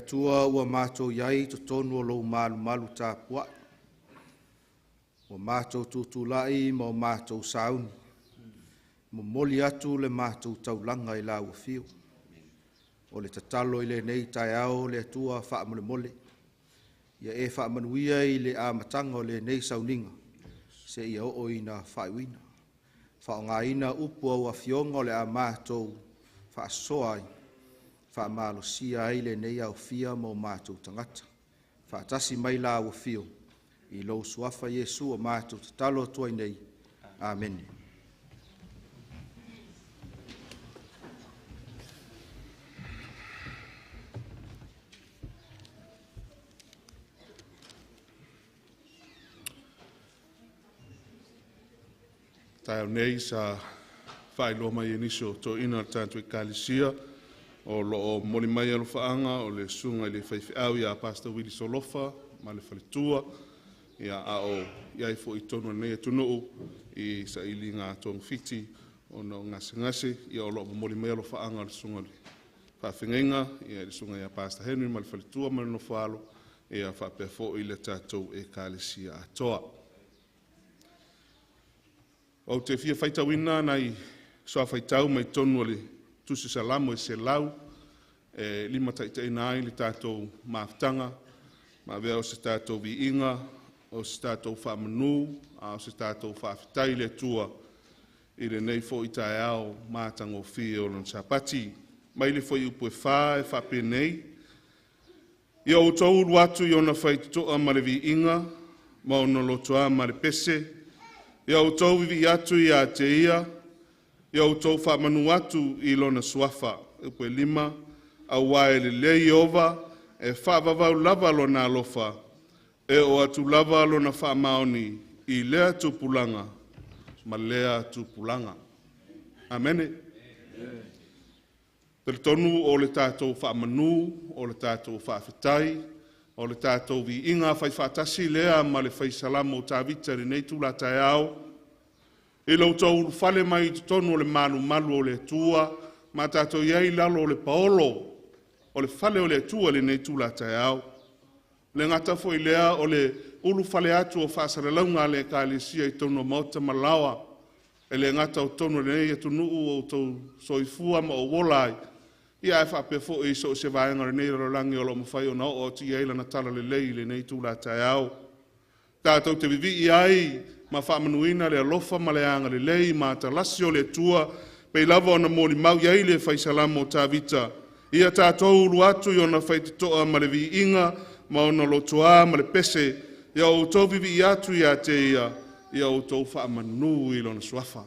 atua ua mātou iai totonu o lou malu tāpua. O mātou tūtulai ma o mātou sauni. Mo moli atu le mātou taulanga I la ua fio. O le tatalo I le nei tai ao le atua wha mole mole. Ia e wha manuia I le a matanga o le nei Sauniga. Se ia o ina whaiwina. Wha o ngā ina upu au a fionga o le a mātou wha soai. Wha malo sia ai le nei au fia mo mātou tangata. Wha tasi mai la ua fio. I lo suafa Yesu o mātou tatalo tua nei. Amen. Tae nei sa Failauga mai iniso to ina tanto Ekalisia o lo moli mai alo faanga o le sunga le faifeau ia Pastor Willie Solofa ma le faletua ia ao ia I fo I tonu nei tunu I sa ilinga tong fiti o no ngase ia o lo moli mai alo faanga le sunga le faafengenga ia le sunga ia Pastor Henry ma le faletua ma no falo ia fa pe fo I le tatou Ekalisia atoa. O te fia faitawina nai soa faitau mai tonu le tusi salamo e se lau lima taitai nai le tātou maafutanga ma vea o se tātou vi inga o se tātou whaamanu o se tātou whaafitai le tua I le nei fo I tae ao mātango fia o lon sapati mai le fo I upo e wha e whape nei ia o tau ruatu I ona whaitoa ma le vi inga ma o no lotoa ma le pese ia o tau vivi atu I a te ia o tau whaamanu atu I lona suafa upo e lima a wae le lei ova e whaavavau lava lona alofa e o atu lava lona whaamaoni I lea tupulanga ma lea tupulanga. Amene. Tere tonu o le tātou whaamanu, o le tātou whaafitai, o le tātou vi inga whai whaatasi lea ma le whai salamo tāvita ri nei tūla tai au. I lau tau whale mai tonu o le malu o le tua, ma tātou iai lalo o le paolo, o le whale o le tua le nei tūla tai au. Le ngata fo I lea o le ulu whale atu o whaasarelaunga le Ekalisia I tonu o mauta malawa, e le ngata o tonu le nei atu nuu o tau soifua ma o wolai, ia e whape fo I so se vaenga nei rolangi o lo mawhai o na o ti eila na tala le lei le nei tūla tai au. Tātou te vivi I ai, ma whaamanuina le alofa ma le anga le lei, ma ta lasio le tua, pei lava o na mōli mau iai le whaisalamo o tāvita. Ia tātou uru atu I ona whaititoa ma le vi inga, ma o na lotoa ma le pese, ia o tau vivi I atu I a te ia o tau whaamanu I lona suafa.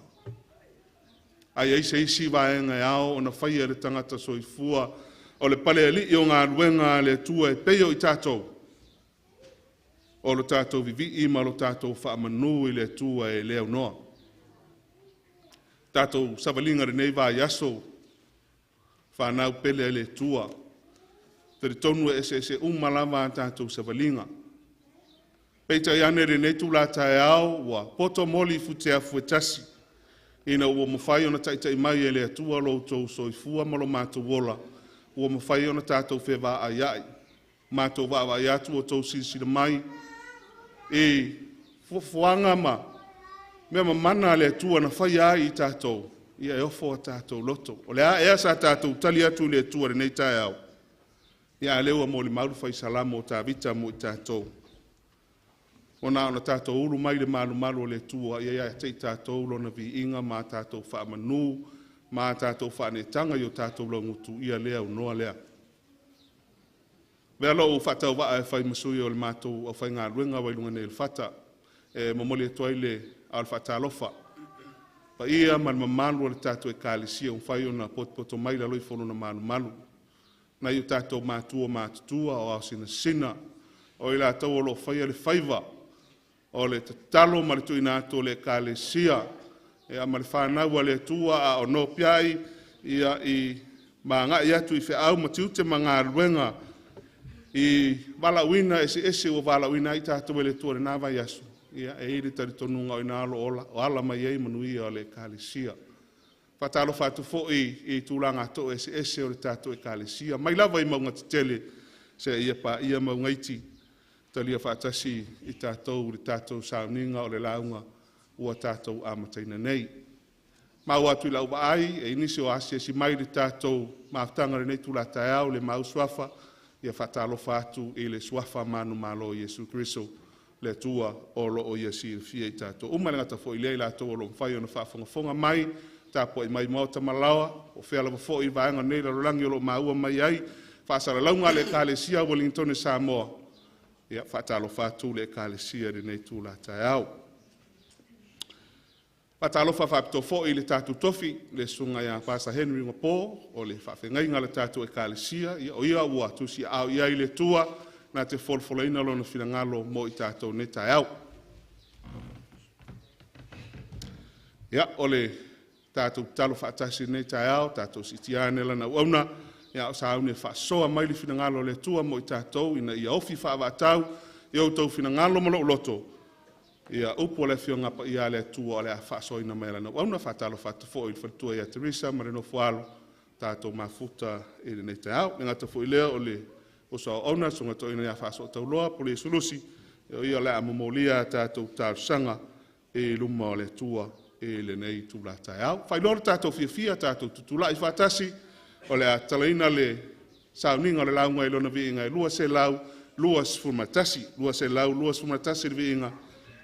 Ai eise isi vaenga e ao o na whaia le tangata soifua o le pale ali I o ngā ruenga le tua e peio I tātou. O lo tātou vivi I ma lo tātou whaamanu I le tua e leo noa. Tātou savalinga re nei vā yaso whanau pele e le tua. Tere tonu e se umalama tātou savalinga. Peita I ane re nei tūla tae au wa poto moli futea fuetasi. Ina ua mawhai ona taitai mai e le atua lo tau soifua malo mātou wola. Ua mawhai ona tātou whewā aiai. Mātou wā ai atu o tau sinsira mai. E fuanga ma. Mea mamana le atua na whai ai I tātou. Ia e ofo a tātou loto. O le a ea sa tātou tali atu le atua re nei tae au. Ia e lewa mo le mauru whai salamo o tā vita mo I tātou. Ona ona tātou uru mai le malu o le tua, ia te tātou lona vi inga, ma tātou whaamanu, ma tātou whaanetanga I o tātou longutu, ia lea o noa lea. Vea lo o whatau waa e whai masui o le mātou o whai ngā ruenga wailunga nei le whata, e mamoli e toai le al whatalofa. Pa ia man mamalu o le tātou Ekalisia, un whai ona poto mai la loi whono na malu. Na I o tātou mātua mātutua o au sina, o I la tau o lo whai le whaiva, o le tatalo ma le tuina ato le Ekalisia e a ma le whanau a le tua a o no piai ia I maanga I atu I whiau ma tiute ma ngā ruenga I walauina ese o walauina I tātou le tua le nāwa yasu ia e iri tari tonunga o ina alo o ala mai ei manuia o le Ekalisia. Whatalo whatu fo I tūlanga ato ese o le tātou Ekalisia. Mai lava I maunga te tele se ia pa ia maungaiti talia whaatasi i tātou le tātou Sauniga o le launga ua tātou amataina nei. Mau atu i lau ai, e inisi o asia si mai le tātou maafutanga nei tūlata au le mau swafa, ia whatalofa atu i le swafa manu malo Yesu Kristo le tua o lo o ia si fia i tātou. Umalenga ta fo i lei lātou o lo mwhai o na whaafongafonga mai, tāpo i mai maota malawa, o wheala fo i vaenga nei la rolangi o lo maua mai ai, whaasara launga le kālesia Wellington e Samoa, ia whatalofa atu le kālesia le nei tūlata au. Whatalofa whapito fo i le tātou tofi, le sunga ia Pasa Henry Ugapo, o le whawhengai ngā le tātou e kālesia, ia o ia ua tusi au ia i le tua, nā te wholwholaina lo na whingalo mo i tātou ne tai au. Ia, o le tātou talo whaatasi ne tai au, tātou sitiane lana uauna, ia o saune whaasoa mai li whingalo le tua mo i tātou, ina ia ofi whaawatau, ia o tau whingalo mo loto. Ia upo le fionga pa ia le tua o le a whaasoina mai lana uauna, whaatalo whaatafo i whatua ia Teresa, marino fualo, tātou mafuta i le ne tai au, nga tafo i lea o le o sa ona songa to ina ya faso tauloa pole sulusi o ia la momolia tātou tāusanga e luma o le tua e le nei tūlata au. Whailora tātou fia tātou tutula i whatasi o le a talaina le Sauniga o le launga i lona vi inga lua se lau, lua sfumatasi le vi inga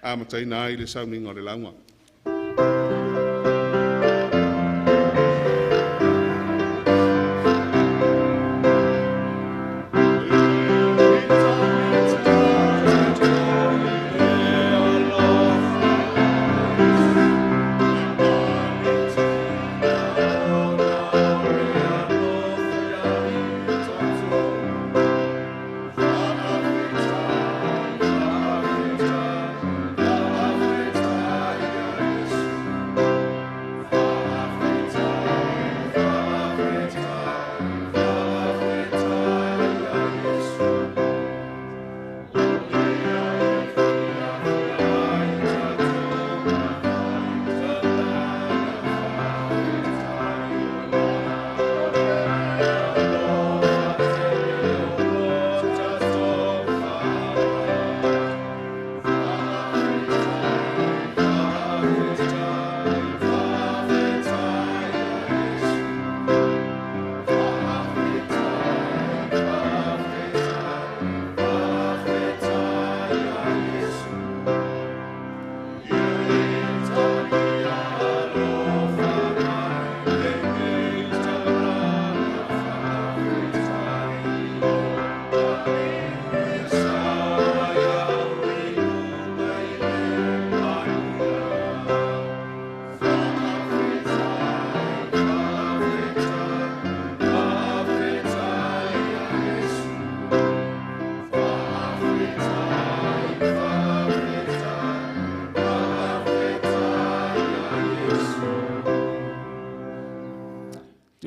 a mataina ai le Sauniga o le launga.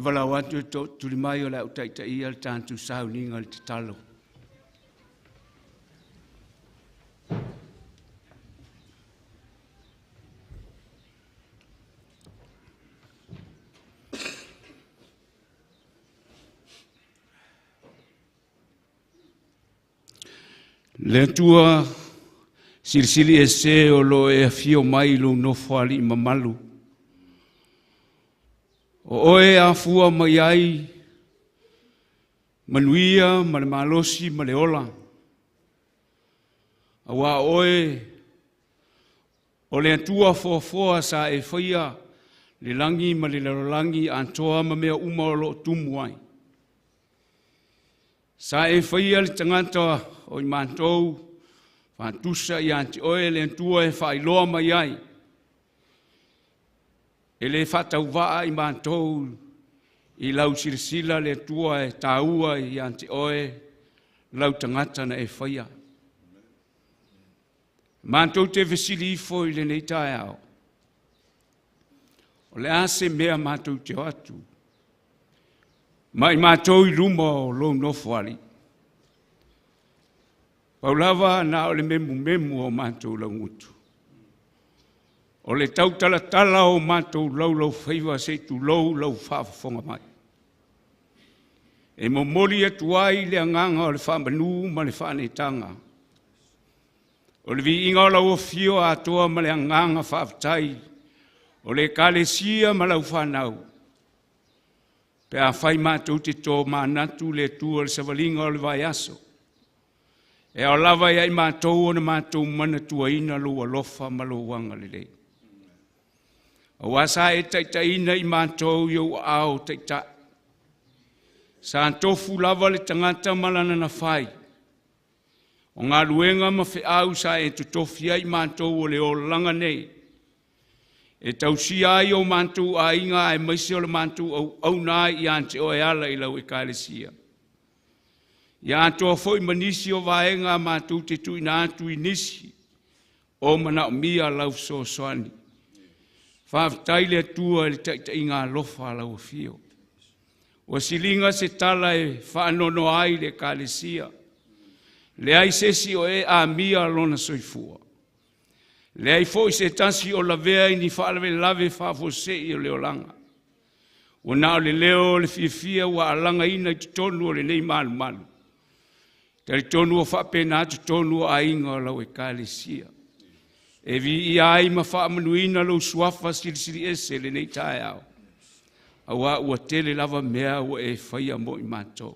Walau atu tuli mai o la utaita ia le tātou Sauniga le te talo. Le tua sirsili e se o lo e fio mai lo no fali mamalu. O oe a fua mai ai, manuia, ma le malosi, ma le ola. Awa oe, o le atua foa sa e whaia, le langi ma le larolangi antoa ma mea uma o lo tumu ai. Sa e whaia le tangata o i mantou, whantusa i anti oe le atua e whailoa mai ai. E le whatau waa i mantou i lau sirisila le tua e tāua i anti oe lau tangata na e whaia. Mantou te vesili ifo i le nei tae au. O le ase mea mantou te atu. Ma i mantou i luma o lo nofuali. Paulava na o le memu o mantou lau ngutu. O le tau tala o mātou lau whaiwa se tu lau whaafonga mai. E momoli atu ai le anganga o le whamanu ma le whanetanga. O le vi inga o lau o fio a toa ma le anganga whaafitai. O le kalesia ma lau whanau. Pe a whai mātou te tō mānatu le tua le savalinga o le vai aso. E o lava iai mātou o na mātou mana tua ina lo alofa ma lo wanga le lei. O wasa e taitaina i mātou iau au taita. Sa tofu lava le tangata malana na whai. O ngā luenga ma whi au sa e tutofia i mātou o le o langa nei. E tausi ai o mātou a inga e maise o le mātou au nai i ante o e ala i lau e kālesia. I antoa foi manisi o vaenga mātou te tui nā atu i nisi. O mana o mia lau so soani. Whaafitai le atua le taita i ngā lofa lau o fio. O silinga se tala e whaanono ai le kālesia. Le ai sesi o e a mia lona soifua. Le ai foi se tasi o lavea i ni whaalawe lave whaafose i o leolanga. O nao le leo le fia wa alanga ina i tutonu o le nei malu malu. Tari tonu o whapena tutonu o a inga o lau e kālesia. E vi i ai ma whaamanuina lau suafa sirisiri ese le nei tae au. Awa ua tele lava mea ua e whaia mo i mātou.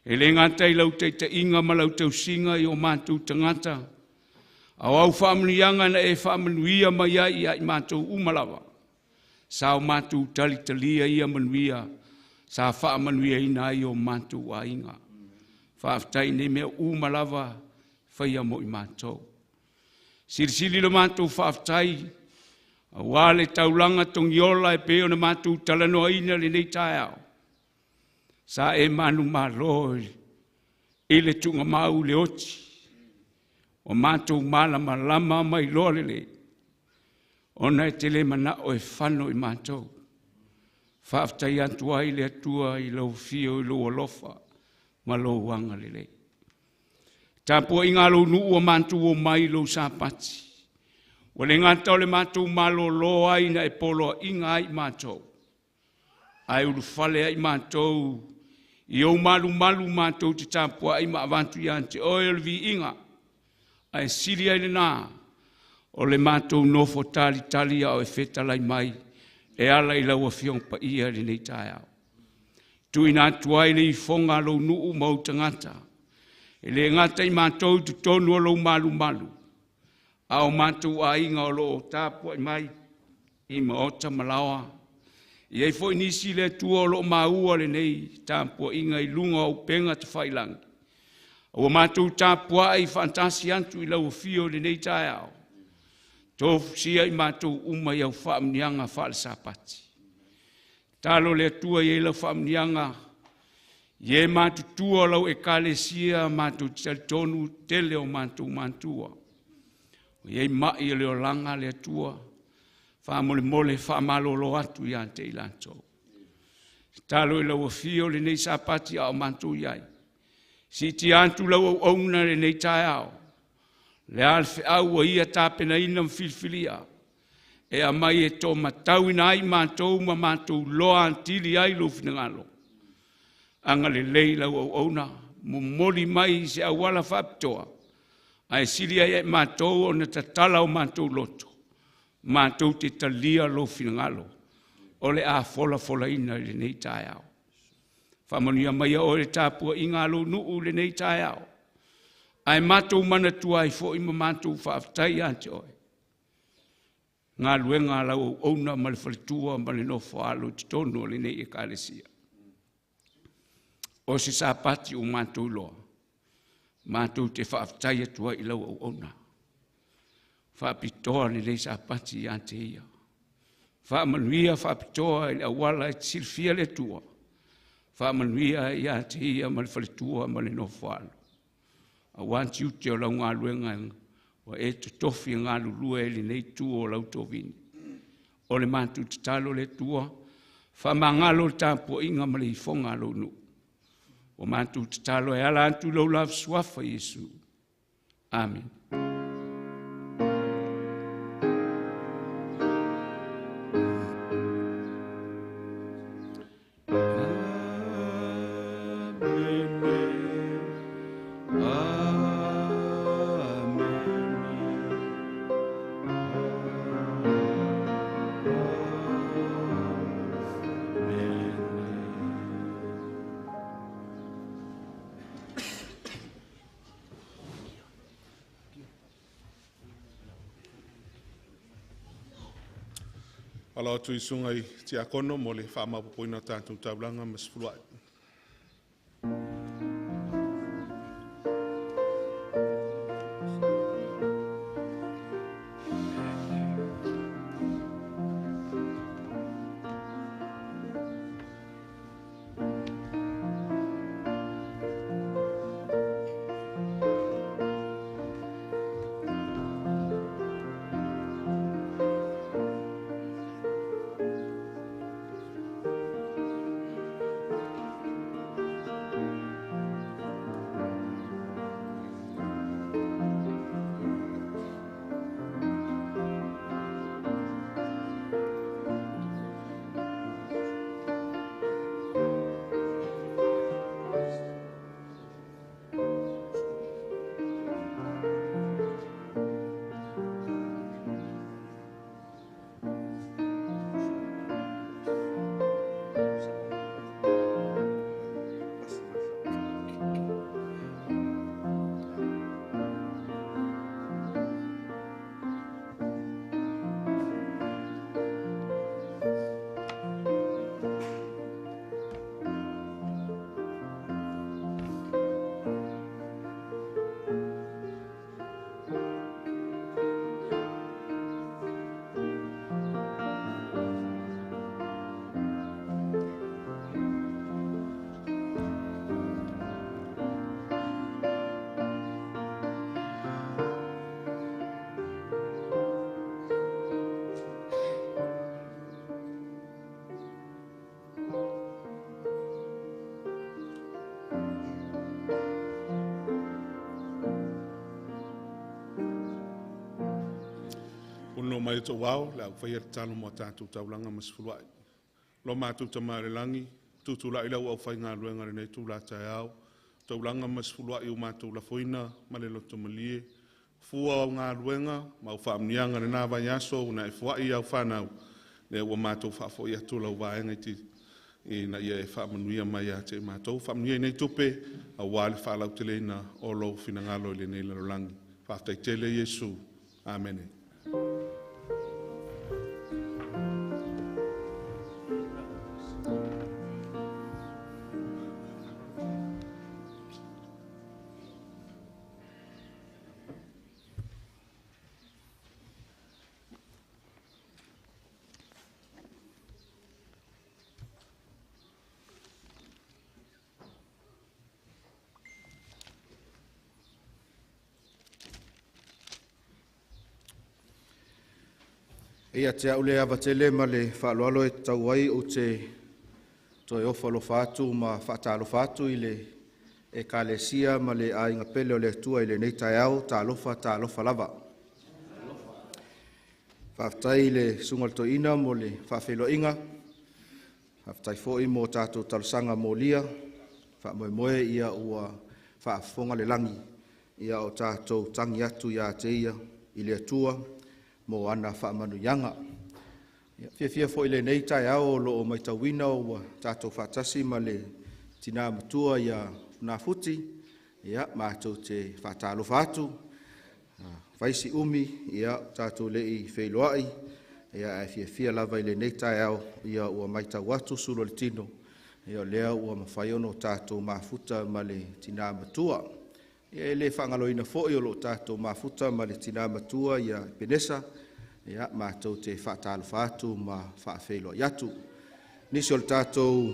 E le ngata i lau teita inga ma lau tausinga i o mātou tangata. Awa au whaamanuianga na e whaamanuia ma ia i mātou umalawa. Sa o mātou talitalia ia manuia. Sa whaamanuia ina i o mātou a inga. Whaaftai ne mea umalawa whaia mo i mātou. Sirisiri lo mātou whaaftai. A wale taulanga tongiola e peo na mātou talanoa ina le nei tae au. Sa e manu maloi, e le tunga mau le oti. O mātou malama lama mai loa le le. Ona e tele mana o e whano i mātou. Whaaftai antua i le atua i lau fio i lau alofa, ma lau wanga le le. Tāpua i ngā lau nuu o mātou o mai lau sāpati. O le ngata o le mātou malo loa ina e polo inga ai mātou. Ai uru whale ai mātou. I au malu mātou te tāpua ai maavantu i ante. O e vi inga. Ai siri ai le nā. O le mātou nofo tali au e whetalai mai. E ala i lau a whiong pa ia le nei tae au. Tui nā tuai le i whonga lau nuu mau tangata. E le ngata i mātou tu tonu o lau malu. Ao mātou a inga o loo tāpua i mai, i maota malawa. I ei foi nisi le tua o loo maua le nei, tāpua inga i lunga o penga te whailangi. O mātou tāpua i fantasi antu i lau fio le nei tae au. Tofu sia i mātou uma i au whaamnianga whaale sāpati. Talo le tua i lau whaamnianga, i e mātou tua lau e kālesia, mātou talitonu tele o mātua. O iei mai e leo langa le atua, whaamole mole whaamalolo atu i ante i lantou. Talo i lau a fio le nei sāpati au mantu iai. Si ti antu lau au auna le nei tae au. Le alfe au a ia tāpena ina mfilfilia. E a mai e tō matau ina ai mātou ma mātou loa antili ai lo finangalo. Anga le lei lau au auna, mumoli mai se awala whapitoa. Ai silia e mātou o na tatala o mātou loto. Mātou te talia lo finangalo. O le a fola ina le nei tae au. Whamanuia mai o le tāpua inga lo nuu le nei tae au. Ai mātou mana tua i fo ima mātou whaaftai ante oe. Ngā luenga lau ouna ma le whalitua ma le nofo alo te tono le nei e kālesia. O se sāpati o mātou loa. Mātou te whaaftai atua i lau au ona. Whaapitoa le nei sāpati i ante ia. Whaamanuia whaapitoa i le awala e silfia le tua. Whaamanuia i ante ia ma le whalitua ma le nofo alo. A wanti uti o lau ngā luenga o e te tofi ngā lulua e le nei tua o lau tovini. O le mātou te talo le tua. Whamangalo le tāpua inga ma le ifonga lo nu. O mātou te talo e ala antu lau lav suafa Jesu. Amen. Alo tu isunga I tia kono mo le whaamapopoina tātou taulanga ma sefuluai. Uno mai to wao la fa yer talo mo tātou taulanga ma sefuluai. Lo mātou tamarelangi, tutula ila ua whai ngā luenga renei tūla tai au, taulanga ma sefuluai o mātou la foina, ma le loto malie, fua o ngā luenga, ma u whaamnianga re nā vai aso, una e fuai au whanau, le ua mātou whaafo ia tūla u vaenga ti, e na ia e whaamanuia mai a te mātou, whaamanuia nei tupe, a wale whaalau te leina o lo fina ngalo le nei larolangi. Whaaftai tele Yesu. Amen. Ia te aule awa tele ma le whaaloalo e tau ai o te toi ofa lo whaatu ma whaatalo whaatu I le e ka le sia ma le a inga pele o le atua I le nei tai au ta alofa lava. Whaftai le sungal to ina mo le whawhelo inga. Whaftai fōi mo tātou talusanga mo lia. Whamoe ia ua whaafonga le langi. Ia o tātou tangi atu ia te ia I le atua. Mo ana whaamanu yanga. Fia fo ile nei tai au lo o mai tauina o tātou whaatasi ma le tina matua ia nā futi. Ia mātou te whaatalo whātu. Vaisi umi ia tātou lei Failauga. Ia e fia lava ile nei tai au ia ua mai tau atu sulo le tino. Ia lea ua mawhaiono tātou mafuta ma le tina matua. Ia le whangaloina fōi o lo tātou mafuta ma le tina matua ia penesa. Ia mātou te whaatalo whātu ma whaafeilo iatu. Nisi o le tātou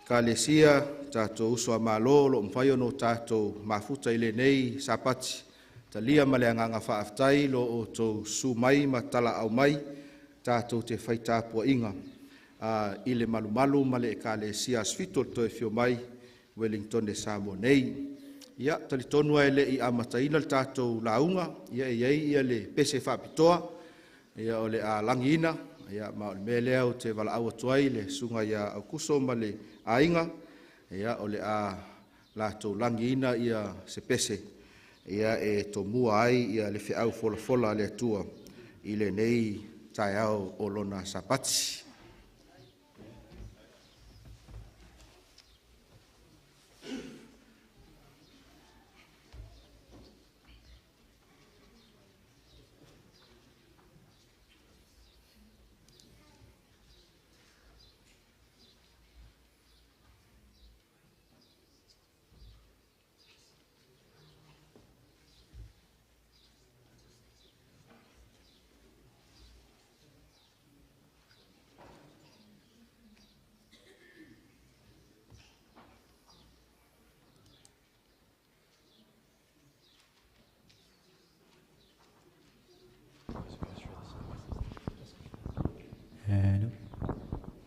kālesia, tātou usua mālo, lo mwhaiono tātou mafuta ile nei sapati. Ta lia ma le anganga whaaftai lo o tō su mai ma tala au mai, tātou te whaitāpua inga. Ile malu ma le kālesia asfito toi fio mai, Wellington de Samoa nei. Ia talitonua ele I amataina le tātou launga, ia ia le pese whapitoa, ia o le a langina, ia ma o le melea o te wala awa tuai le sunga ia au kuso ma le ainga, ia o le a lātou langina ia se pese, ia e to mua ai ia le whiau fola le atua, I le nei tai au o lona sapati.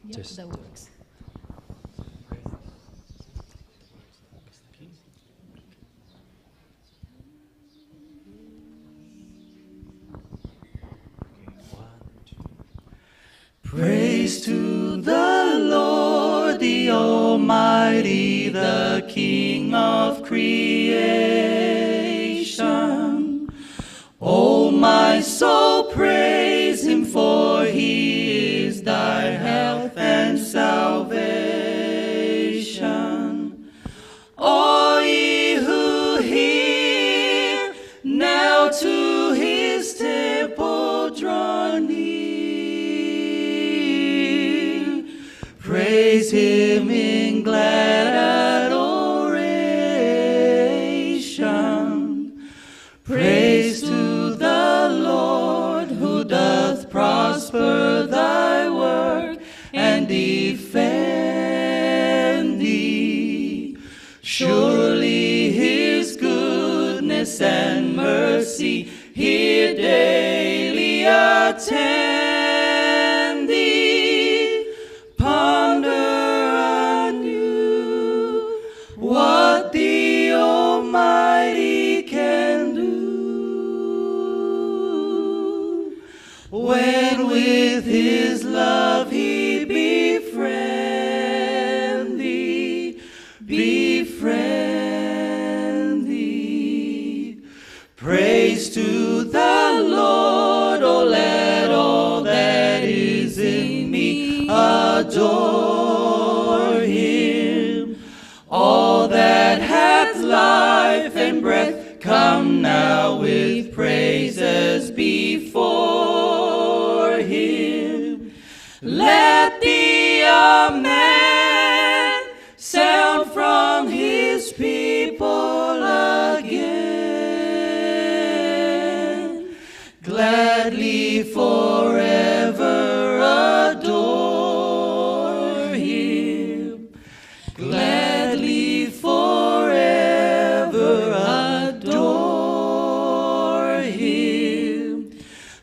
Yeah, that works. Praise to the Lord, the Almighty, the King of creation. O my soul, praise him, for he is thy health and salvation. All ye who hear, now to his temple draw near. Praise him in glad adoration. Praise to the Lord, who doth prosper thy work and defend thee. Surely his goodness and mercy here daily attend thee. Ponder anew what the Almighty can do, when with his love he befriend thee, befriend thee. Praise to the Lord, oh let all that is in me adore him. All that hath life and breath, come now with praises before him. Let the Amen sound from his people again. Gladly forever adore him. Gladly forever adore him.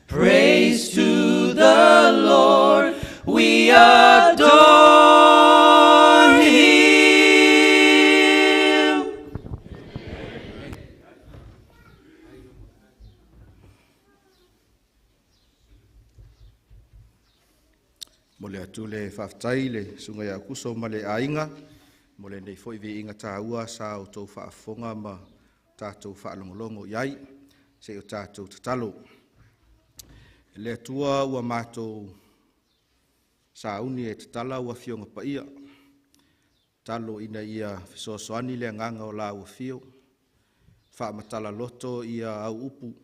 Praise to the Lord, we adore him. Mo le atu le whaftai le sunga ia kuso ma le ainga, mo le nei foi vi inga tāua sa o tau whaafonga ma tātou whaalongolongo iai, se o tātou tatalo. Le atua ua mātou sa uni e tatala ua fionga pa ia, talo ina ia fisoasoani le nganga o la ua fio, whaamatala loto ia au upu,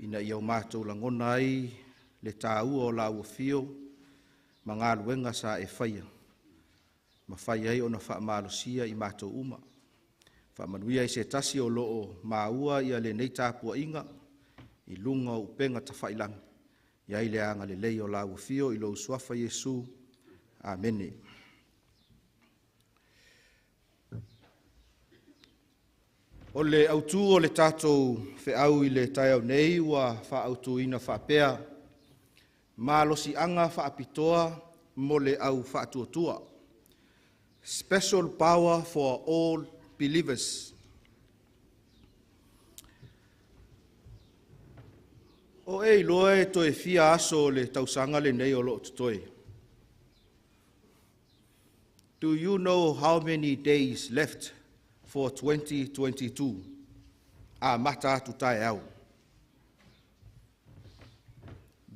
ina ia o mātou langona ai le tāua o la ua fio, ma ngā luenga sa e whaia. Ma whaia ai o na whaamalosia i mātou uma. Whaamanuia i se tasi o loo maua ia le nei tāpua inga, i lunga o upenga ta whailangi. Ia i le anga le lei o la ua fio i lo usuafa Yesu. Amene. O le autu o le tātou whiau i le tai au nei ua whaautu ina whapea. Malosi anga whaapitoa mo le au whaatuatua. Special power for all believers. O e loe to e fia aso le tausanga le nei o lo tutoe. Do you know how many days left for 2022? A mata tutai au.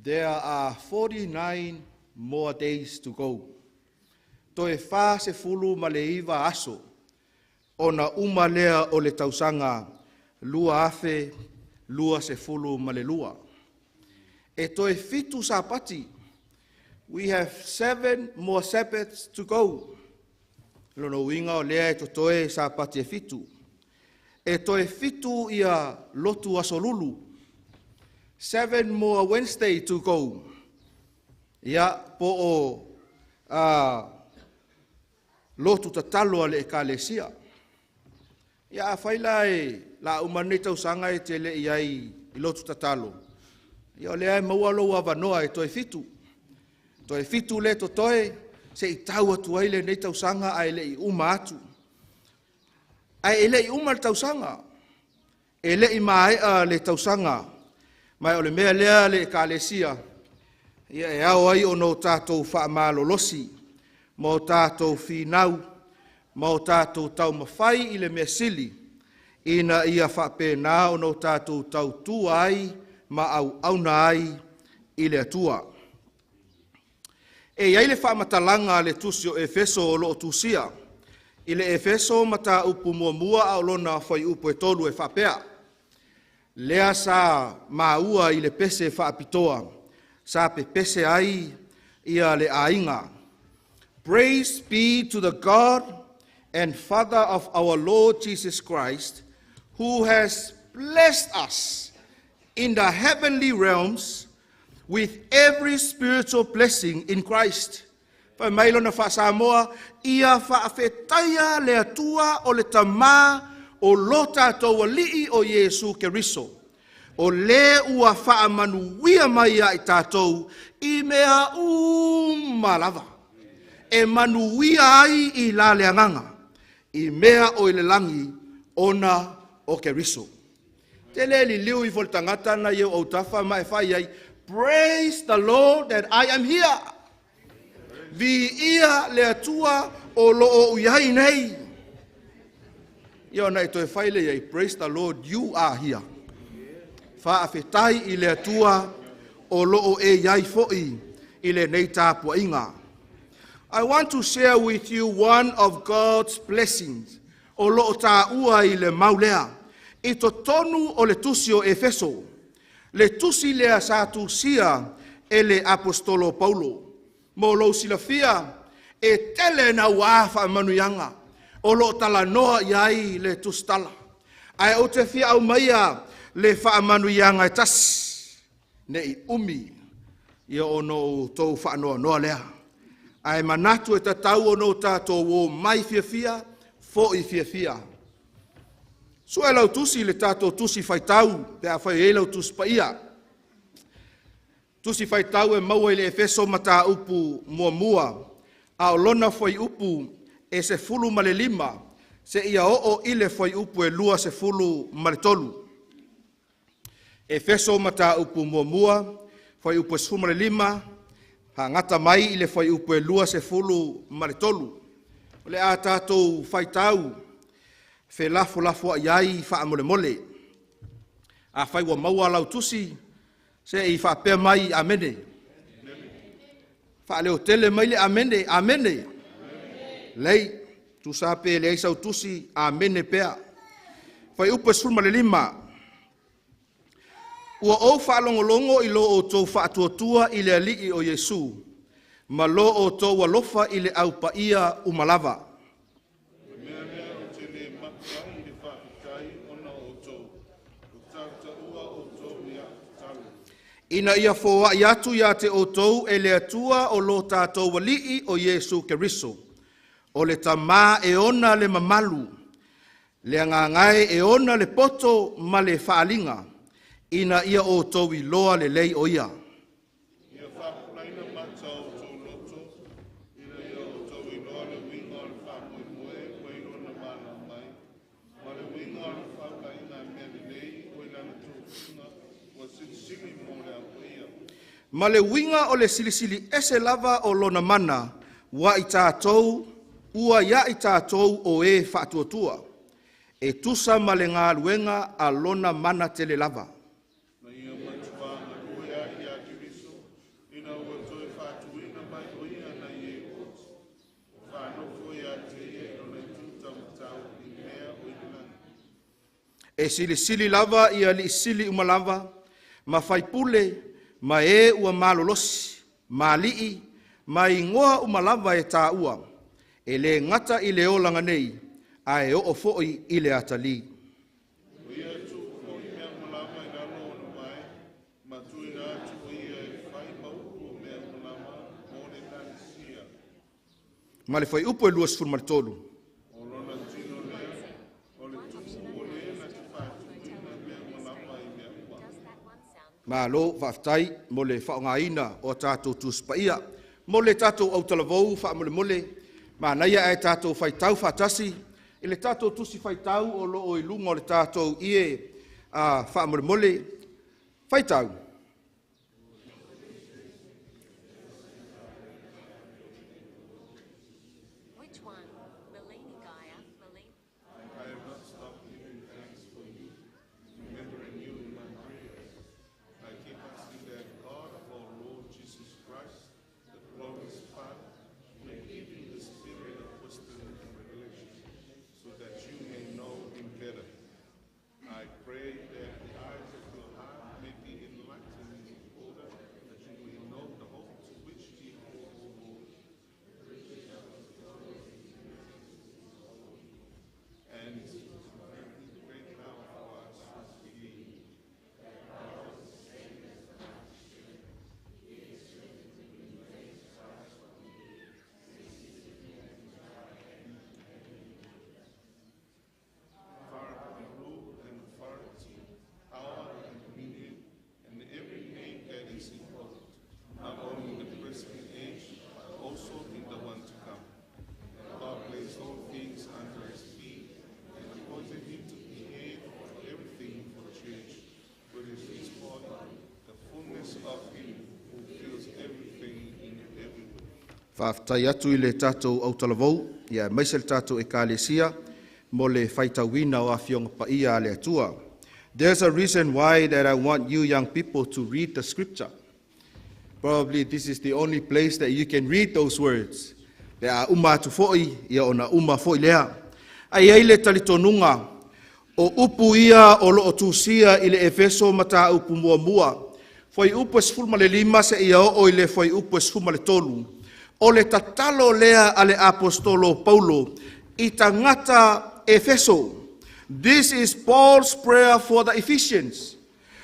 There are 49 more days to go. To e wha se fulu ma le iwa aso, o na umalea o le tausanga lua afe, lua se fulu ma le lua. E to e fitu sa pati, we have 7 more Sabbaths to go. Lono winga o lea e to toe sa pati e fitu. E to e fitu ia lotu aso lulu. 7 more Wednesday to go. Ia po o lotu tatalo ale ekalesia. Ia faila e la umane tausanga e tele iai i lotu tatalo. Ia lea e maua lo avanoa e toi fitu. Toe fitu le to toe, se I tau atu ai le nei tausanga ai le I uma atu. Ai le I uma le tausanga. E le I maea le tausanga. Mai o le mea lea le kalesia. Ia e au ai o no tātou wha malolosi. Mo tātou whinau. Mo tātou tau mawhai I le mea sili. Ina ia whape nā o no tātou tau tua ai. Ma au auna ai I le atua. E iai le whaamatalanga le tusi o Efeso o loo tusia. I le Efeso mata upu mua au lona whai upu e tolu e whapea. Lea sa maua I le pese whaapitoa. Sa pe pese ai ia le ainga. Praise be to the God and Father of our Lord Jesus Christ, who has blessed us in the heavenly realms with every spiritual blessing in Christ. Pa mai lona fa Samoa ia fa afetaia le atua o le tama o lota to wali o Yesu Keriso. O le ua fa manuia mai ai tatou I mea malava. E manuia ai I la leanganga. I mea o ile langi ona o Keriso. Te le li liu I voltangata na yeu au tafa mai fai ai. Praise the Lord that I am here. Vi ia le atua o loo uyai nei. Ia nei toi whaile iai. Praise the Lord, you are here. Wha awhetai I le atua o loo e iai foi I le nei tāpua inga. I want to share with you one of God's blessings. O loo tā ua I le maulea. I to tonu o le tusi o Efeso. Le tusi lea sa tusia e le apostolo Paulo. Mo lo silafia e tele na wafa manuyanga. O lo tala noa iai le tustala. Ai o te fia au maia le fa manuyanga tas. Ne I umi. Ia ono tau fa noa lea. Ai manatu e tatau ono tato wo mai fia fo I fia. So e lau tusi le tato tusi faitau, pe a fai e lau tusi pa ia. Tusi faitau e maua I le Efeso mata upu mua. A o lona fai upu e se fulu male lima, se ia o ile fai upu e lua se fulu male tolu. Efeso mata upu mua, fai upu e se fulu male lima, ha ngata mai ile fai upu e lua se fulu male tolu. Le a tato faitau, fe lafo iai fa mole. A fai wa maua lau tusi, se I fa pe mai amene. Fa leo tele mai le amene. Lei, tu sa pe le sau tusi amene pea. Fai upe sulma le lima. Ua o fa longo I lo o tau fa tua I le alii o Yesu. Ma lo o tau walofa I le au pa ia umalava. Ina ia foa iatu ia te otou e le atua o lo tātou walii o Yesu Keriso. O le tamā e ona le mamalu. Le angangai e ona le poto ma le whaalinga. Ina ia otou I loa le lei o ia. Ia whapulaina matau tau loto. Ina ia otou I loa le winga o le whamoe wailona mana mai. Ma le winga o le whapulaina mea le lei wailana tūpunga wa sili mo le apuia. Ma le winga o le silisili ese lava o lona mana wa I tātou, ua ia I tātou o e whaatuatua. E tusa ma le ngā luenga a lona mana tele lava. Na ia matua na ua ia Keriso, ina ua toe whaatuina mai o ia na ie oti. Whanofo ia te ie o le tuta matau I mea o I lana. E silisili lava ia li sili umalava, ma whaipule, ma e ua malolosi, ma lii, ma ingoa umalava e tā ua. E le ngata I le olanga nei, a e o fo'i I le atali. Ia tu o I mea malama I lalo o na mai, ma tuina atu o ia e whai mauku o mea malama o le tanisia. Ma le whai upo e luas fun maritolu. O lona tino lea, o le tupu o lea na te whaatuina mea malama I mea ua. Ma lo whaftai mo le whaongaina o tātou tuspaia, mo le tātou au talavou wha mole mole, ma naia e tātou whaitau whatasi, i le tātou tusi whaitau o loo i lunga o le tātou ie wha mole mole, whaitau. Whaftai atu I le tātou au talavou, ia maise le tātou e kālesia, mo le whaitawina o awhionga paia le atua. There's a reason why that I want you young people to read the scripture. Probably this is the only place that you can read those words. Le a uma atu foi, ia ona uma foi lea. Ai le talitonunga, o upu ia o lo o tūsia I le Efeso mata upu mua mua. Foi upu es fulma le lima se ia o I le foi upu es fulma le tolu. O le tatalo lea ale apostolo Paulo, I tangata Efeso. This is Paul's prayer for the Ephesians.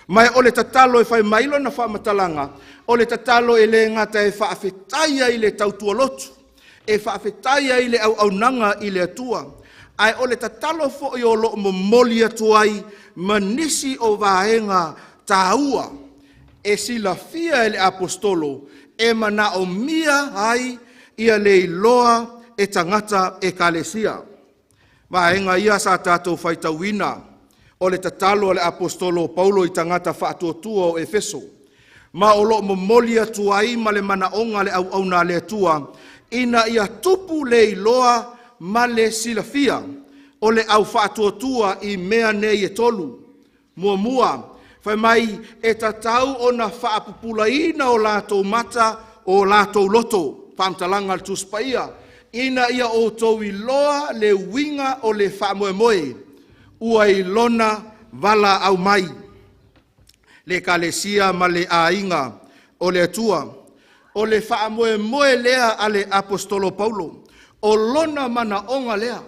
Mai o le tatalo e whai mailo na whamatalanga, o le tatalo e le ngata e whaafetaia I le tautua lotu, e whaafetaia I le au nanga I le atua. Ai o le tatalo fo I o lo momoli atuai, manisi o vaenga taua, e sila fia e le apostolo, e mana o mia ai ia le iloa e tangata e kalesia. Vaenga ia sa tātou whaitawina o le tatalo le apostolo Paulo I tangata whaatuatua o Efeso. Ma o lo momoli atuai ma le manaonga le au na le atua, ina ia tupu le iloa ma le silafia o le au whaatuatua I mea nei e tolu. Mua. Whai mai e tatau o na whaapupulaina o lātou mata o lātou loto, whamtalanga le tuspaia, ina ia o tau I loa le winga o le whaamoemoe, ua I lona vala au mai. Le kalesia ma le ainga o le atua, o le whaamoemoe lea a le apostolo Paulo, o lona mana onga lea,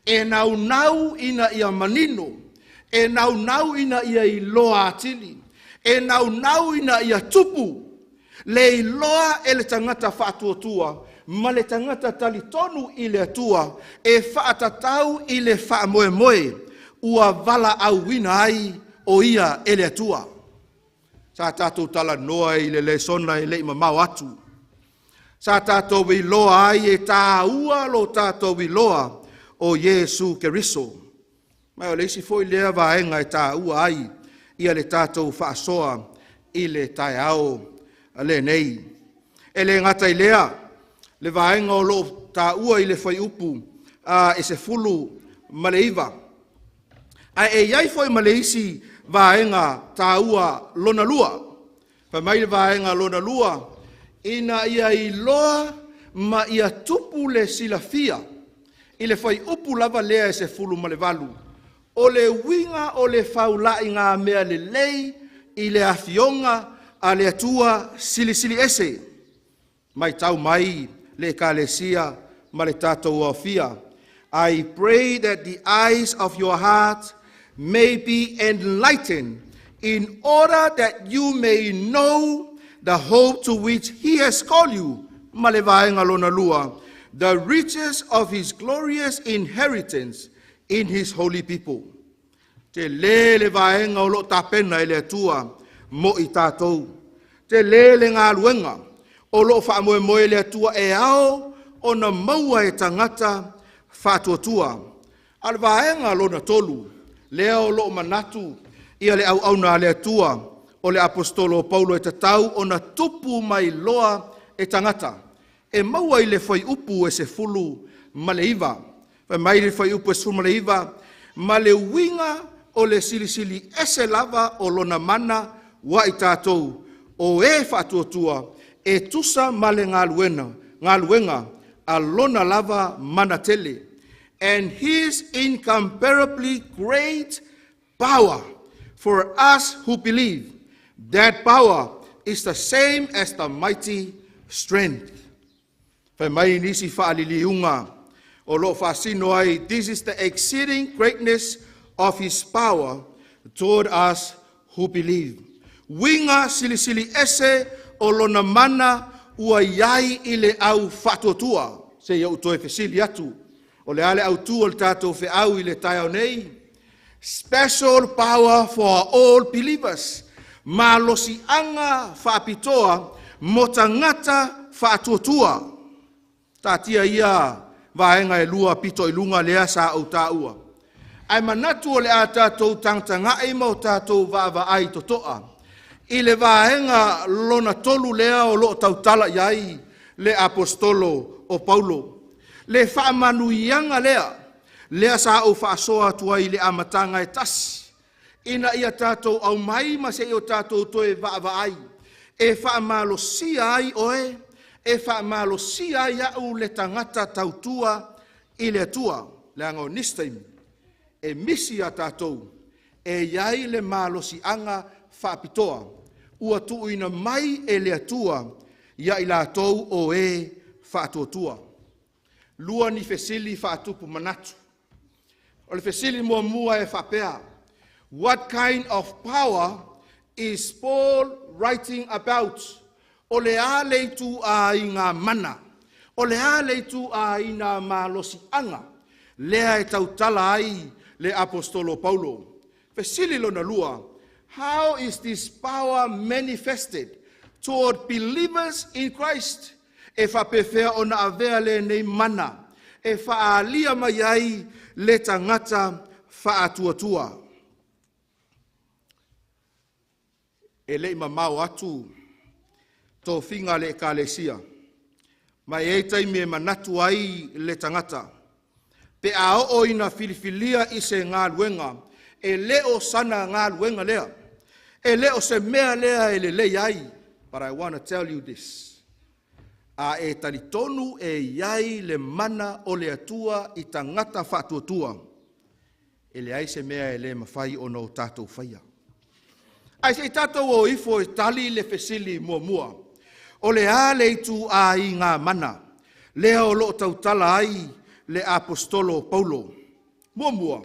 e nau ina ia manino, e nau ina ia I loa atili, e nau ina ia tupu, le iloa e le tangata whaatuatua, ma le tangata talitonu I le atua, e whaatatau I le whaamoemoe, ua vala au wina ai o ia e le atua. Sa tātou tala noa I le sona I le mamau atu. Sa tātou I loa ai e tā ua lo tātou I loa o Yesu Keriso. Mai o leisi foi lea vaenga e tā ua ai, ia le tātou whaasoa I le tai ao le nei. E le ngata I lea, le vaenga o lo tā ua I le whai upu, e se fulu maleiva. Ai e iai foi maleisi vaenga tā ua lona lua. Pa mai le vaenga lona lua, ina ia I loa ma ia tupu le silafia, I le whai upu lava lea e se fulu malevalu. O le winga o le whaulai ngā mea le lei I le awhionga a le atua sili ese. Mai tau mai le kalesia ma le tātou awhia. I pray that the eyes of your heart may be enlightened in order that you may know the hope to which He has called you. Ma le vaenga lona lua. The riches of His glorious inheritance in His holy people. Te le vaenga o lo tapena I le atua mo I tātou. Te le ngā luenga o lo wha moe moe le atua e ao o na maua e tangata whātuatua. Al vaenga lo na tolu, lea o lo manatu, ia le au na le atua o le apostolo Paulo e tatau o na tupu mai loa e tangata. E maua i le whai upu e se fulu ma le iwa. Mai le whai upu e se fulu ma le iwa, ma le winga o le silisili ese lava o lona mana wa i tātou o e whātuatua e tusa ma le ngāluenga a lona lava mana tele. And his incomparably great power for us who believe. That power is the same as the mighty strength. Whai mai nisi whaaliliunga o lo whaasino ai, this is the exceeding greatness of his power toward us who believe. Winga silisili ese o lona mana ua iai ile au whatuatua. Se iau toe fesili atu. O le ale au tu o le tātou fe au ile tai au nei. Special power for all believers. Ma losi anga whaapitoa mo tangata whaatuatua. Tātia ia vaenga e lua pito i lunga lea sa au tāua. Ai manatu o le a tātou tangtanga e mo tātou vaava ai totoa. I le vaenga lona tolu lea o lo tautala iai le apostolo o Paulo. Le whaamanuianga lea sa au whaasoa tua i le amatanga e tasi. Ina ia tātou au mai ma se o tātou toe vaava ai. E whaamalosia ai oe, e whaamalosia ai au le tangata tautua i le atua, le angau nistaim. E misi a tātou, e iai le malosi anga whaapitoa, ua tuuina mai e le atua, ia i lātou o e whaatuatua. Lua ni fesili whaatupu manatu. O le fesili mua e whapea. What kind of power is Paul writing about? O le a leitu a i ngā mana. O le a leitu a i ngā malosi anga. Lea e tautala ai le apostolo Paulo. Fesili lona lua. How is this power manifested toward believers in Christ? E whapewhea o na avea le nei mana. E whaalia mai ai le tangata whaatuatua. E lei mamau atu tō whinga le ekalesia. Mai eitai me manatu ai le tangata. Pe a o ina filifilia i se ngā luenga. E leo sana ngā luenga lea. E leo se mea lea e le lei ai. But I want to tell you this. A e talitonu e iai le mana o le atua i tangata whaatuatua. E le ai se mea e le mawhai o no tātou whaia. Ai se tātou o ifo e tali le fesili mua. O le a le itu a i ngā mana. Lea o lo tautala ai le apostolo Paulo. Mua.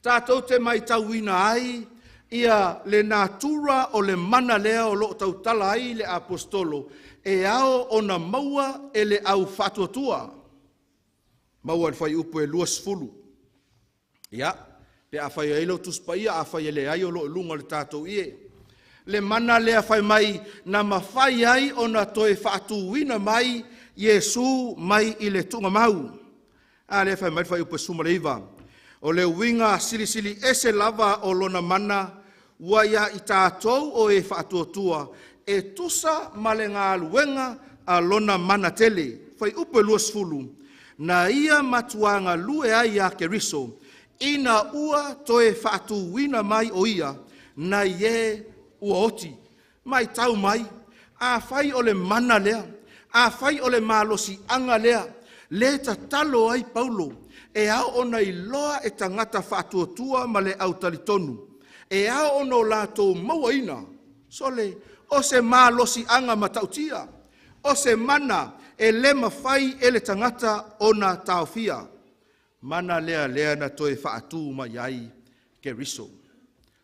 Tātou te mai tauina ai ia le natura o le mana lea o lo tautala ai le apostolo. E ao o na maua e le au whatuatua. Maua le whai upu e luas fulu. Ia, pe a whai eilo tuspaia a whai ele ai o lo lunga le tātou ie. Le mana lea whai mai na mawhai ai o na toe whatuwina mai Yesu mai i le tunga mau. A le whai mai whai upu e sumareiva. O le winga silisili ese lava o lona mana ua ia i tātou o e whatuatua. E tusa male ngā luenga a lona mana tele. Whai upe luas fulu. Na ia matuanga lue ai a keriso. Ina ua toe whaatu wina mai o ia. Na ie ua oti. Mai tau mai. A whai o le mana lea. A whai o le malosi anga lea. Le ta talo ai Paulo. E ao ona i loa e tangata whaatuatua ma le au talitonu. E ao ona o lātou mauaina. Sole. O se malosi anga matautia. O se mana e le mawhai e le tangata o na taofia. Mana lea na toe whaatu ma iai ke riso.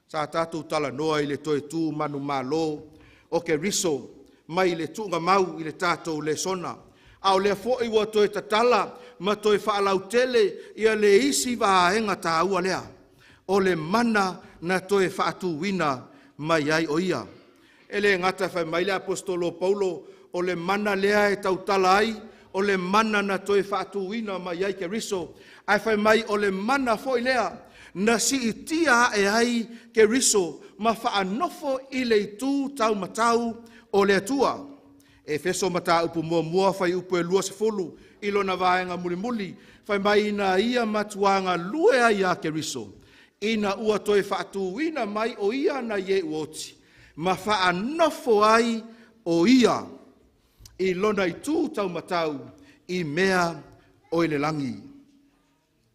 Sa tātou tala noa i le toe tū manu malo o ke riso. Mai le tunga mau i le tātou le sona. Au le fōi wa toe tatala ma toe whaalau tele ia le isi vahenga tā ua lea. O le mana na toe whaatu wina ma iai o ia. Ele ngata whai mai le apostolo Paulo o le mana lea e tautala ai, o le mana na toe whaatuina mai ai ke riso, ai whai mai o le mana foi lea, na si itia e ai ke riso, ma whaanofo i le tu tau matau o le atua. E feso mata upu mua whai upu e lua se fulu, ilo na vaenga muli, whai mai na ia matuanga lue ai a ke riso, ina ua toe whaatuina mai o ia na ye uoti, ma whaanofo ai o ia, i lona i tū tau matau, i mea o le langi.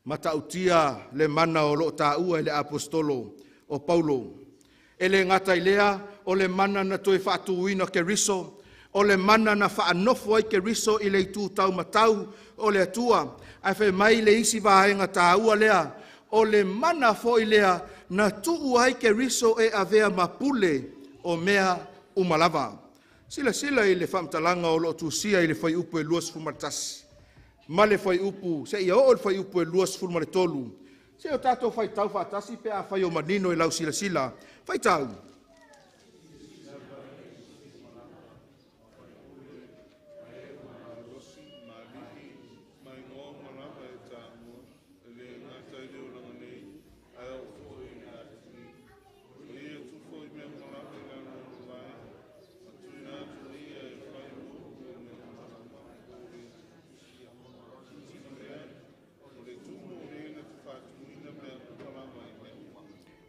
Matautia le mana o lo ta ua le apostolo o Paulo. Ele ngata i lea o le mana na toi whaatuina ke riso, o le mana na whaanofo ai ke riso i le tū tau matau o le atua. Ai whai mai le isi vahenga ta ua lea, o le mana fo i lea na tuu ai ke riso e avea mapule o mea umalava. Sila i le whamtalanga o lo tusia i le whai upu e luas fumartasi. Ma le whai upu, se ia o le whai upu e luas fulmare tolu. Se o tātou whai tau whatasi pe a whai o manino i lau sila. Whai tau.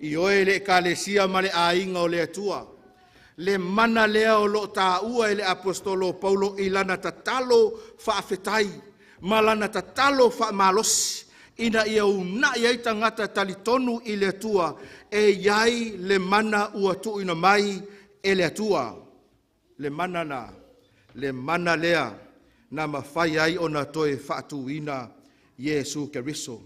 I oe le kalesia ma le ainga o le atua. Le mana lea o lo ta ua e le apostolo Paulo i lana tatalo whaafetai, ma lana tatalo whaamalosi, ina ia una iai tangata talitonu i le atua, e iai le mana ua tuina mai e le atua. Le mana lea na mawhai ai o na toe whaatuina Yesu Keriso.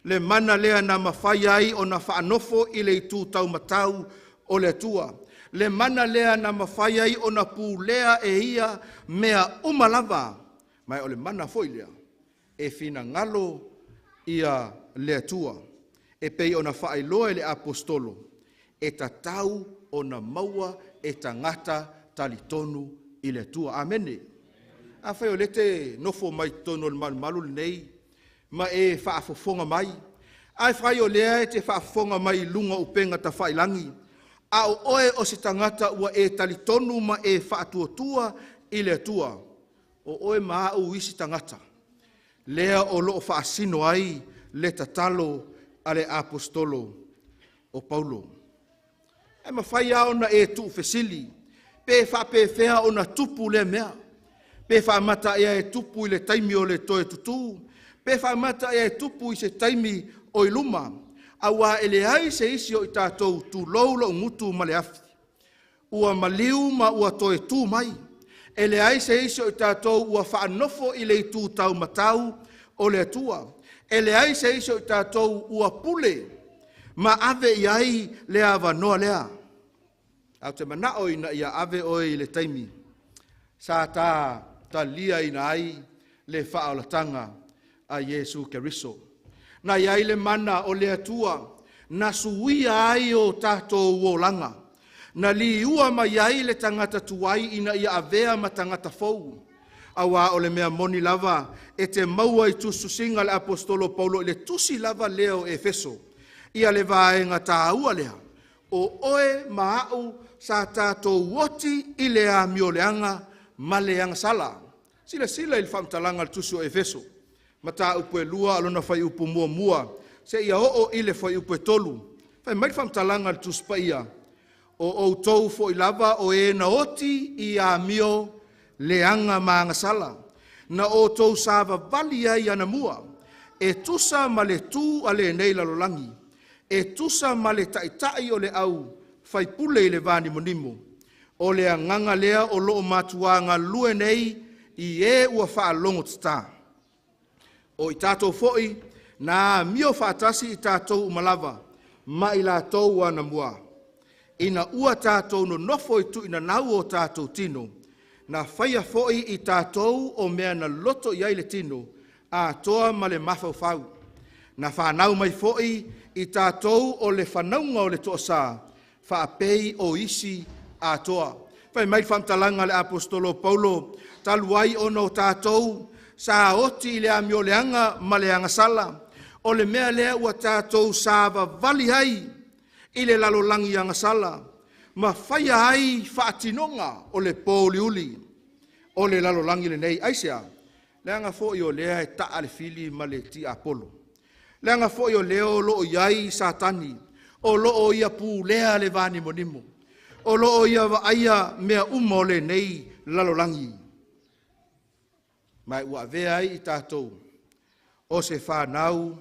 Le mana lea na mawhai ai o na whaanofo i le tū tau matau o le atua. Le mana lea na mawhai ai o na pūlea e ia mea umalava. Mai o le mana foi lea, e whina ngalo ia le atua. E pei o na whaailoa le apostolo, e tatau o na maua e tangata talitonu i le atua. Amene. A whai o lete nofo mai tono le malu nei, ma e whaafofonga mai. Ai whai o lea e te whaafofonga mai lunga upenga ta whailangi. A o oe o si tangata ua e talitonu ma e whaatuatua i le atua. O oe maa u isi tangata. Lea o loo whaasino ai le tatalo ale apostolo o Paulo. E mawhai a ona e tu fesili. Pe whapewhea ona tupu le mea. Pe whaamata ea e tupu i le taimi o le toe tutu. Pe whaamata ea e tupu i se taimi o iluma. Awa ele ai se isi o i tātou tu laulo ngutu ma le afi. Ua maliu ma ua toe tu mai. Ele ai se isi o i tātou ua whaanofo i le tu tau matau o le atua. Ele ai se isi o i tātou ua pule. Ma ave i ai le awa noa lea. Au te manao ina ia ave oi le taimi. Sa ta lia ina ai le whaolatanga a Yesu Keriso. Na iai le mana o le atua, na suia ai o tātou uolanga. Na li ua ma iai le tangata tuai ina ia avea ma tangata fou. Awa o le mea moni lava, e te maua i tusu singa le apostolo Paulo, le tusi lava leo Efeso. Ia le vaenga tā ua lea. O oe maau sa tātou woti i lea mioleanga ma leanga sala. Sila il whamtalanga le tusi o Efeso. Mata upu e lua alona whai upu mua. Se ia o ile whai upu e tolu. Whai mai whamtalanga le tusi pa ia. O tau fo i lava o e na oti i a mio leanga maanga sala. Na o tau sava vali ai ana mua. E tusa ma le tu a le nei lalolangi. E tusa ma le taitai o le au. Whai pule i le vani monimo. O le anganga lea o loo matuanga lue nei i e ua wha longo tata. O i tātou fo'i, nā mio whaatasi i tātou umalava, ma i la tau ana mua. Ina ua tātou no nofo i tu ina nau o tātou tino, na whaia fo'i i tātou o mea na loto i aile tino, a toa ma le mawhau whau. Na whanau mai fo'i i tātou o le whanaunga o le toa sā, whaapei o isi a toa. Pai mai whamtalanga le apostolo Paulo, taluai ono tātou, sa oti le amio leanga ma le anga sala, o le mea lea ua tātou sa vali hai, i le lalolangi anga sala, ma whaia hai whaatinonga o le pōli uli, o le lalolangi le nei, aisea, le anga fo i o lea e taa le fili ma le ti Apollo. Le anga fo i o leo lo o iai satani, o lo o ia pu lea le vani monimo, o lo o ia wa aia mea umole nei lalolangi. Mai ua vea i tātou, o se whanau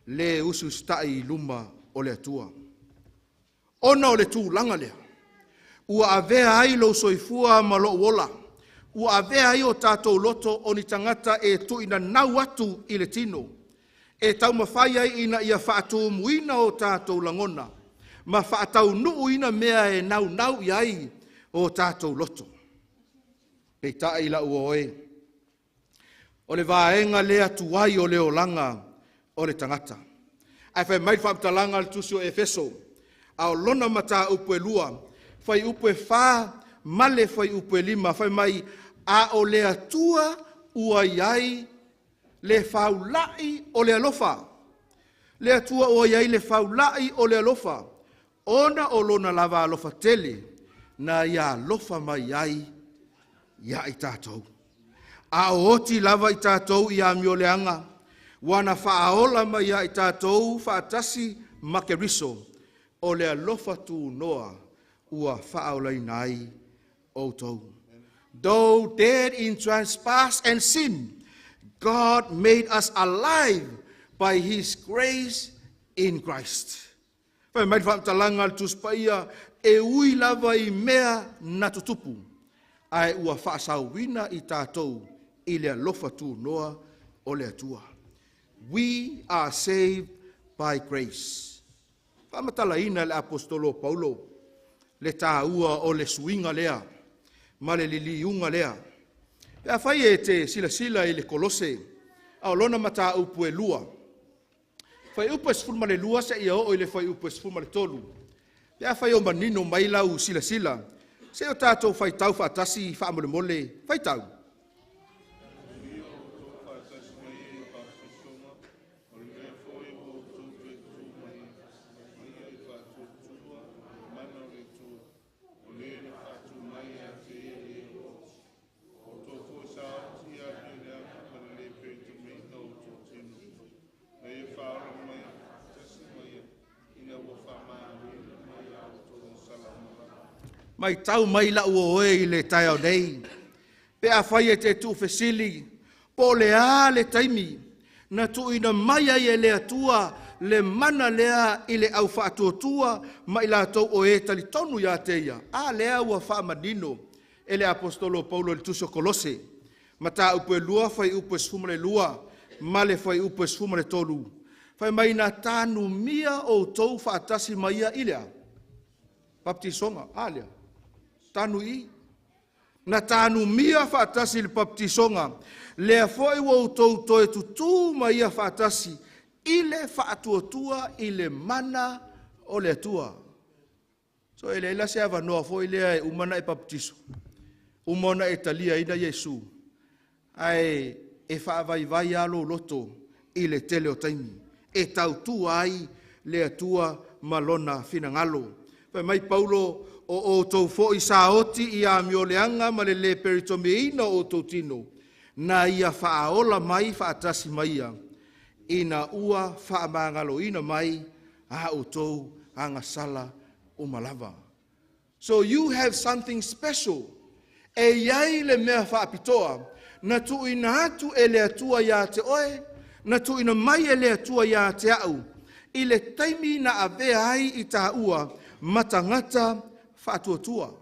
le usu stai luma o le atua. Ona o le tū langa lea, ua avea ai lo soifua ma lo wola, ua avea ai o tātou loto o ni tangata e tuina nau atu i le tino, e tau mawhai ai ina ia whaatu muina o tātou langona, ma whaatau nuu ina mea e nau iai o tātou loto. Pei tae la uoe, o le vaenga lea tuai o leo langa o le tangata. Ai whai mai whaamtalanga le tusi o Efeso, a o lona mata upe lua, whai upe wha, male whai upe lima, whai mai a o lea tua ua iai le faulai o le alofa. Lea tua ua iai le faulai o le alofa. Ona o lona lava alofa tele, na ia alofa mai iai, ia i tātou. A o oti lava i tātou i a mioleanga, wana whaaola mai ia i tātou whaatasi makeriso, o le alofa tu noa ua whaaola i nai o tau. Though dead in trespass and sin, God made us alive by His grace in Christ. Whai mai whaamtalanga le tuspaia e ui lava i mea na tutupu, ai ua whaasauina i tātou i le alofa tu noa o le atua. We are saved by grace. Whamatalaina le apostolo Paulo, le tāua o le suinga lea, ma le liliunga lea. Pea whai e te sila i le kolose, au lona mata upu e lua. Whai upu e sfulma le lua se ia o i le whai upu e sfulma le tolu. Pea whai o manino mailau sila, se o tātou whai tau whaatasi whaamole mole, whai tau. Mai tau mai la uoe i le tai au nei. Pe a whai e te tu fesili, po le a le taimi, na tu ina mai ai e le atua, le mana lea i le au whaatuatua, ma i la tau o e tali tonu ia teia. A lea ua wha madino, e le apostolo Paulo le tuso kolose. Ma ta upe lua, whai upe sfuma le lua, ma le whai upe sfuma le tolu. Whai mai na tānu mia o tau whaatasi maia ilea. Baptisonga, a lea. Tanu i. Na tanu mia whaatasi le baptisonga. Lea foi wo tau toe tutu ma ia whaatasi. Ile whaatuatua ile mana o le atua. So ele ila se ava noa foi lea e umana e baptiso. Umana e talia ina Yesu. Ai e whaavai alo loto ile tele o taimi. E tau tu ai le atua malona finangalo. Pai mai Paulo o tau fo i saoti i a mioleanga ma le peritomeina o tau tino, na ia whaaola mai whaatasi maia, ina ua whaamangalo ina mai a o tau angasala o malava. So you have something special. E iai le mea whaapitoa, na tu ina atu e le atua ia te oe, na tu ina mai e le atua ia te au, i le taimi na avea ai i ta ua, matangata whaatuatua.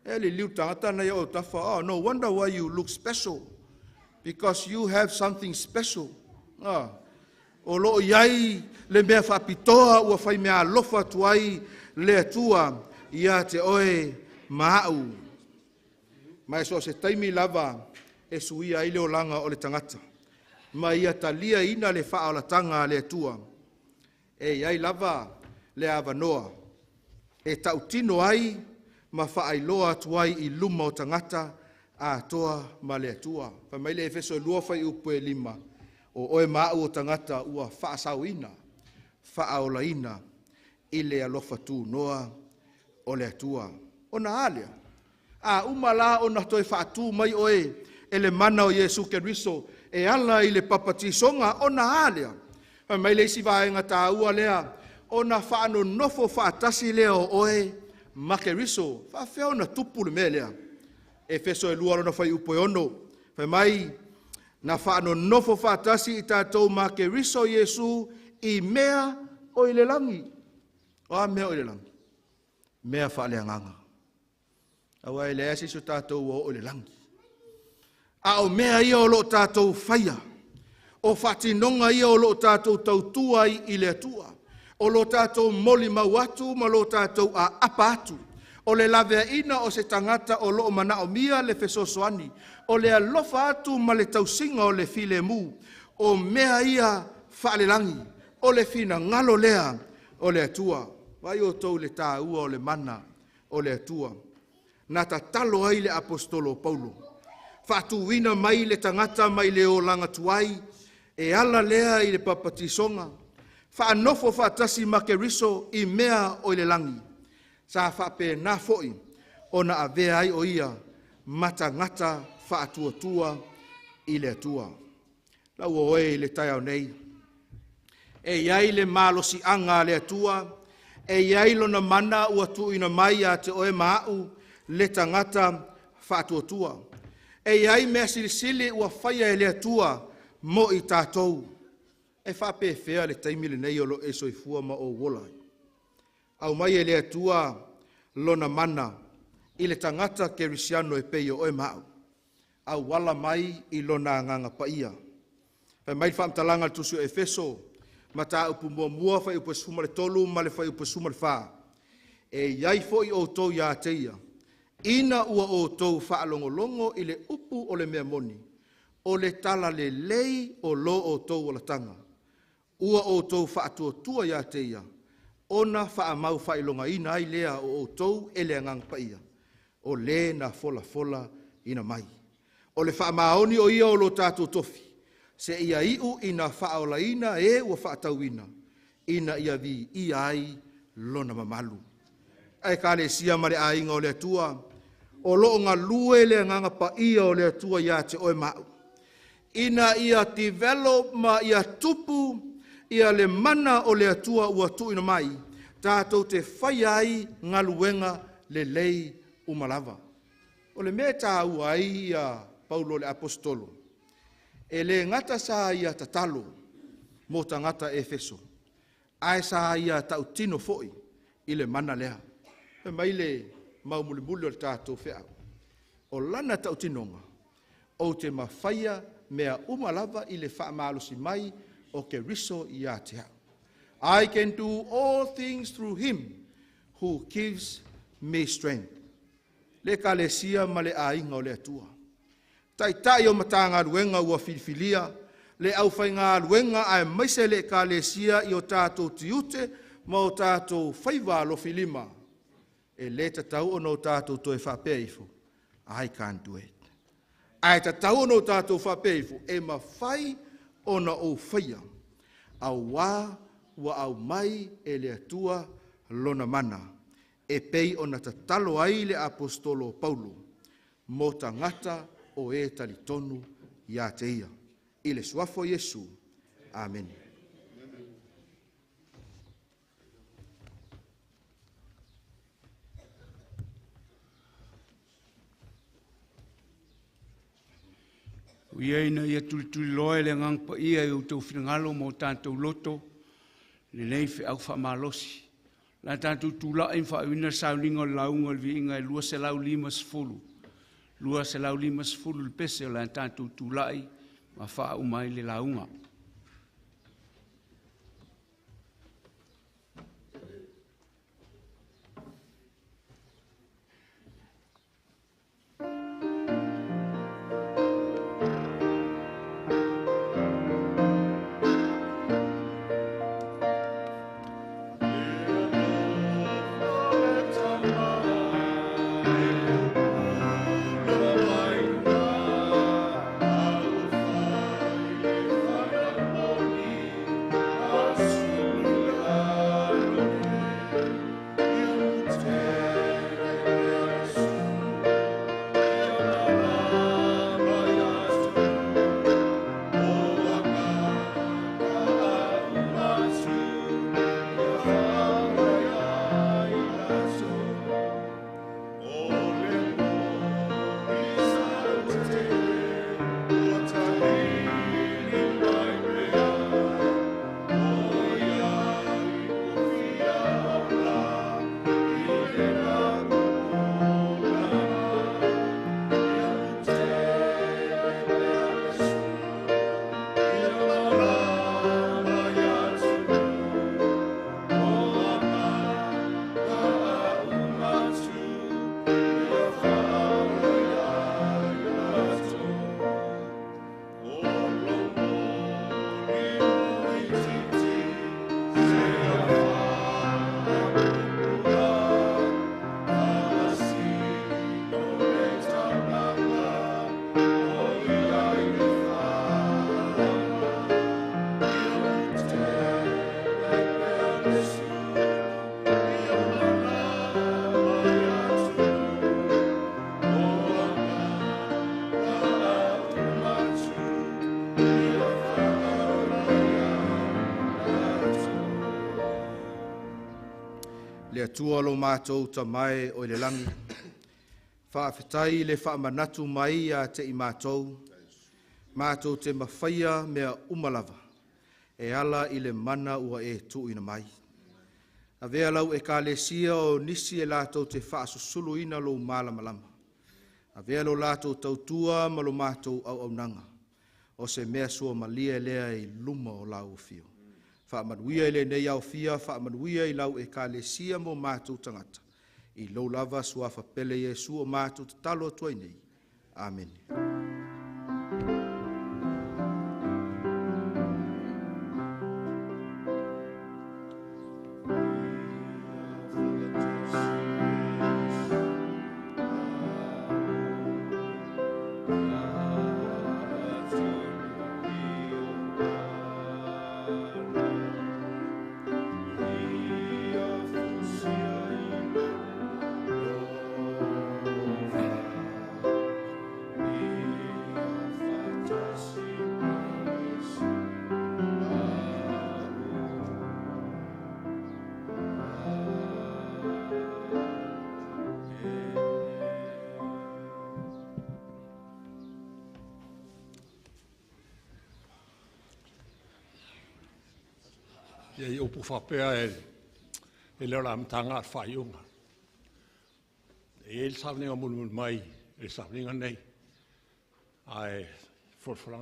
Ele liu tangata na ia o tafa, oh, no wonder why you look special. Because you have something special. O loo iai le mea whaapitoa ua whai mea lofa tuai le atua ia te oe maau. Mai so se taimi lava e suia i leo langa o le tangata. Ma ia talia ina le whaaolatanga le atua. E iai lava le avanoa. E tautino ai ma whaailoa tuai i luma o tangata a toa ma le atua. Whamai le Efeso lua whai upu e 5. O oe maau o tangata ua whaasauina, whaaolaina, i le alofa tū noa o le atua. O na alea. A umala o na toi whaatū mai oe e le mana o Jesu Keriso e ala i le papatisonga o na alea. Whamai le isi vaenga tā ua lea o na whaano nofo whaatasi lea o oe ma Keriso. Whawheo na tupu le melea. Efeso e lua rona whai upo e ono. Whamai na whaano nofo whaatasi i tātou ma Keriso Jesu i mea o i le langi. O a mea o i le langi. Mea whaalea nganga. Awa e le asi so tātou o le langi. A o mea ia o lo tātou whaia. O whatinonga ia o lo tātou tautua i le atua. O lo tātou moli mau atu, ma lo tātou a apa atu. O le lavea ina o se tangata o lo mana o mia le fesosoani. O le alofa atu ma le tausinga o le file mu. O mea ia whaale langi. O le fina ngalo lea o le atua. Vai o tau le tā ua o le mana o le atua. Na ta talo ai le apostolo Paulo. Whatuwina mai le tangata mai le o langa tuai. E ala lea i le papatisonga. Whaanofo whaatasi ma Keriso i mea o le langi. Sa whape na foi o na avea ai o ia matangata whaatuatua i le atua. Lau o e le tai au nei. E iai le malosi anga le atua. E iai lo na mana ua tuina mai a te oe maau le tangata whaatuatua. E iai mea silisili ua whaia e le atua mo i tātou. E whape whea le taimile nei o lo e soifua ma o wolai. Au mai e le atua lona mana i le tangata kerisiano e pei o oe mau. Au wala mai i lona nganga paia. Pai mai whaamtalanga le tusu Efeso, ma tā upu mua whai upu suma le tolu, ma le whai upu suma le wha. E iai fo i o tau ia teia. Ina ua o tau whaalongolongo i le upu o le mea moni. O le tala le lei o lo o tau o la tanga. Ua o tau whaatuatua ia teia. Ona wha mau whailonga ina ai lea o tau ele angang paia. O le na fola ina mai. O le wha maoni o ia o lo tātou tofi. Se ia iu ina whaola ina e ua whaatauina. Ina ia vi ia ai lona mamalu. Ai ka le sia mare ainga o le atua. O lo ngā lue le nganga paia o le atua ia te oe mau. Ina ia develop ma ia tupu ia le mana o le atua ua tuina mai, tātou te whai ai ngaluenga le lei umalava. O le mea tā ua ai ia Paulo le apostolo. E le ngata sa ia tatalo mo ta ngata Efeso. Ai sa ia tau tino foi i le mana lea. E mai le maumulimuli o le tātou whea. O lana tau tinonga. O te mawhaia mea umalava i le whaamalosi mai o Keriso ia te hau. I can do all things through him who gives me strength. Le ka le sia ma le ainga o le atua. Tai o matanga ruenga ua filifilia, le au whainga ruenga ai maise le ka le sia i o tātou tiute ma o tātou whaiva lo filima. E le tatau o no tātou toe whapea ifu. I can't do it. Ai tatau o no tātou whapea ifu. E ma whai ona o whaia, au wā wa au mai e le atua lona mana, e pei ona tatalo ai le apostolo Paulo, mo tangata o e talitonu ia te ia. I le suafo Yesu. Amen. Ia ina ia tuli loe le ngang pa ia i utau whingalo mo tātou loto, le nei whi au whamalosi. La tātou tūla in whaawina Sauniga o Lauga le viinga e 2.5 2.5 le pese o la tātou tūla i ma wha umai le Lauga. tua lo mātou ta mai o le langi. Whaafetai le whaamanatu mai a te i mātou. Mātou te mawhaia mea umalava. E ala i le mana ua e tuina mai. A vea lau e ka le sia o nisi e lātou te whaasusulu ina lo malamalama. A vea lo lātou tautua ma lo mātou au nanga. O se mea sua malia lea i luma o lau fio. Whaamanuia i le nei au fia, whaamanuia i lau e ka le sia mo mātou tangata. I lo lava sua whapele Jesu o mātou te talo atua i nei. Amen. Ia upu whapea e leo la mtanga at whaiunga. E il sawninga mulmul mai, e sawninga nei. Ai, forwhranga